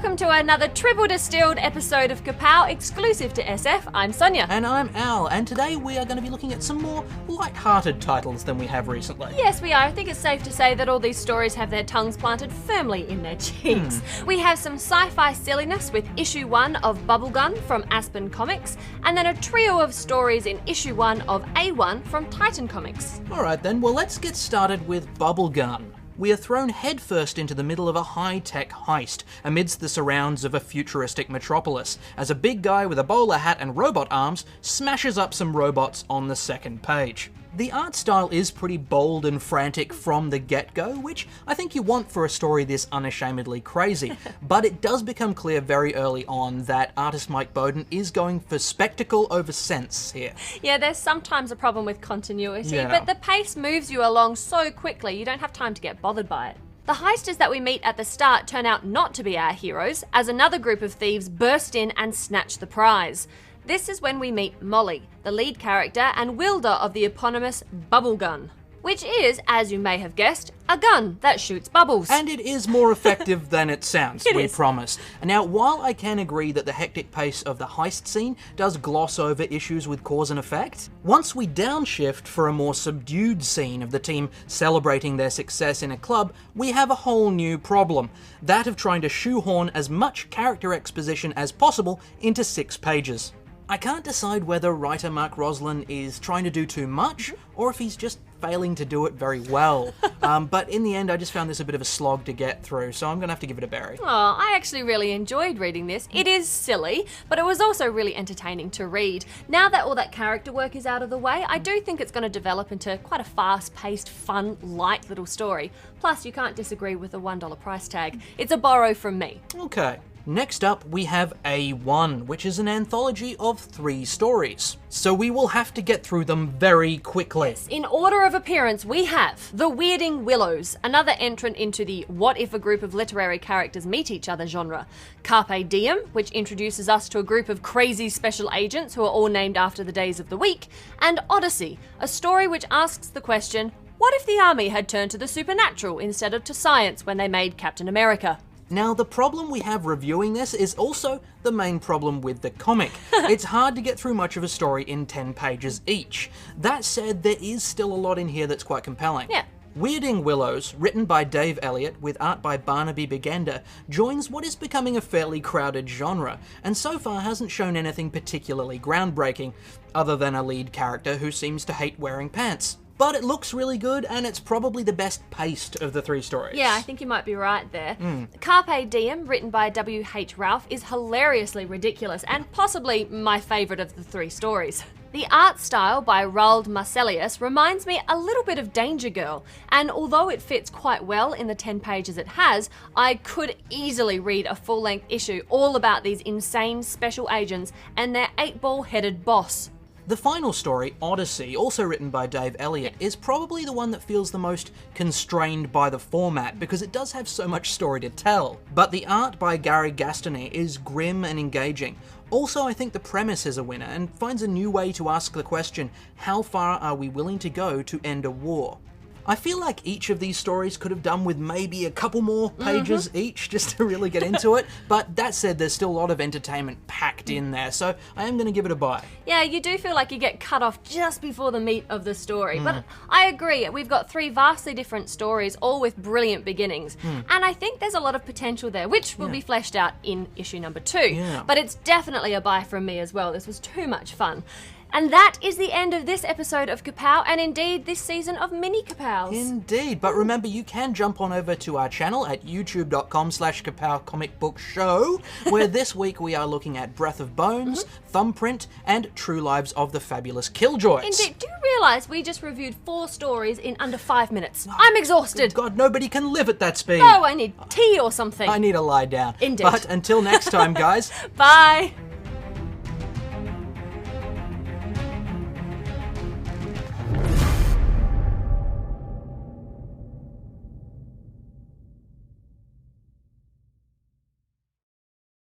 welcome to another triple distilled episode of Kapow exclusive to SF. I'm Sonya. And I'm Al, and today we are going to be looking at some more light-hearted titles than we have recently. Yes, we are. I think it's safe to say that all these stories have their tongues planted firmly in their cheeks. We have some sci-fi silliness with issue 1 of Bubblegum from Aspen Comics, and then a trio of stories in issue 1 of A1 from Titan Comics. Alright then, well let's get started with Bubblegum. We are thrown headfirst into the middle of a high-tech heist, amidst the surrounds of a futuristic metropolis, as a big guy with a bowler hat and robot arms smashes up some robots on the second page. The art style is pretty bold and frantic from the get-go, which I think you want for a story this unashamedly crazy, but it does become clear very early on that artist Mike Bowden is going for spectacle over sense here. Yeah, there's sometimes a problem with continuity, Yeah. but the pace moves you along so quickly you don't have time to get bothered by it. The heisters that we meet at the start turn out not to be our heroes, as another group of thieves burst in and snatch the prize. This is when we meet Molly, the lead character and wielder of the eponymous bubble gun, which is, as you may have guessed, a gun that shoots bubbles. And it is more effective than it sounds, It we is. promise. Now, while I can agree that the hectic pace of the heist scene does gloss over issues with cause and effect, once we downshift for a more subdued scene of the team celebrating their success in a club, we have a whole new problem. That of trying to shoehorn as much character exposition as possible into 6 pages. I can't decide whether writer Mark Roslin is trying to do too much, or if he's just failing to do it very well. But in the end, I just found this a bit of a slog to get through, so I'm going to have to give it a berry. Oh, I actually really enjoyed reading this. It is silly, but it was also really entertaining to read. Now that all that character work is out of the way, I do think it's going to develop into quite a fast-paced, fun, light little story. Plus, you can't disagree with the $1 price tag. It's a borrow from me. Okay. Next up, we have A1, which is an anthology of 3 stories. So we will have to get through them very quickly. In order of appearance, we have The Weirding Willows, another entrant into the what if a group of literary characters meet each other genre. Carpe Diem, which introduces us to a group of crazy special agents who are all named after the days of the week. And Odyssey, a story which asks the question, what if the army had turned to the supernatural instead of to science when they made Captain America? Now, the problem we have reviewing this is also the main problem with the comic. It's hard to get through much of a story in 10 pages each. That said, there is still a lot in here that's quite compelling. Yeah. Weirding Willows, written by Dave Elliott with art by Barnaby Bigenda, joins what is becoming a fairly crowded genre, and so far hasn't shown anything particularly groundbreaking, other than a lead character who seems to hate wearing pants. But it looks really good, and it's probably the best paced of the 3 stories. Yeah, I think you might be right there. Carpe Diem, written by W.H. Ralph, is hilariously ridiculous and possibly my favourite of the 3 stories. The art style by Roald Marcelius reminds me a little bit of Danger Girl, and although it fits quite well in the 10 pages it has, I could easily read a full-length issue all about these insane special agents and their 8-ball-headed boss. The final story, Odyssey, also written by Dave Elliott, is probably the one that feels the most constrained by the format because it does have so much story to tell. But the art by Gary Gastoni is grim and engaging. Also, I think the premise is a winner and finds a new way to ask the question, how far are we willing to go to end a war? I feel like each of these stories could have done with maybe a couple more pages each just to really get into it, but that said, there's still a lot of entertainment packed in there, so I am going to give it a buy. Yeah, you do feel like you get cut off just before the meat of the story, but I agree, we've got 3 vastly different stories, all with brilliant beginnings, and I think there's a lot of potential there, which will be fleshed out in issue number 2, Yeah. but it's definitely a buy from me as well. This was too much fun. And that is the end of this episode of Kapow, and indeed this season of Mini Kapows. Indeed, but remember you can jump on over to our channel at youtube.com/Kapow Comic Book Show, where this week we are looking at Breath of Bones, Thumbprint, and True Lives of the Fabulous Killjoys. Indeed, do you realise we just reviewed 4 stories in under 5 minutes? I'm exhausted. God, nobody can live at that speed. No, I need tea or something. I need to lie down. Indeed. But until next time, guys. Bye.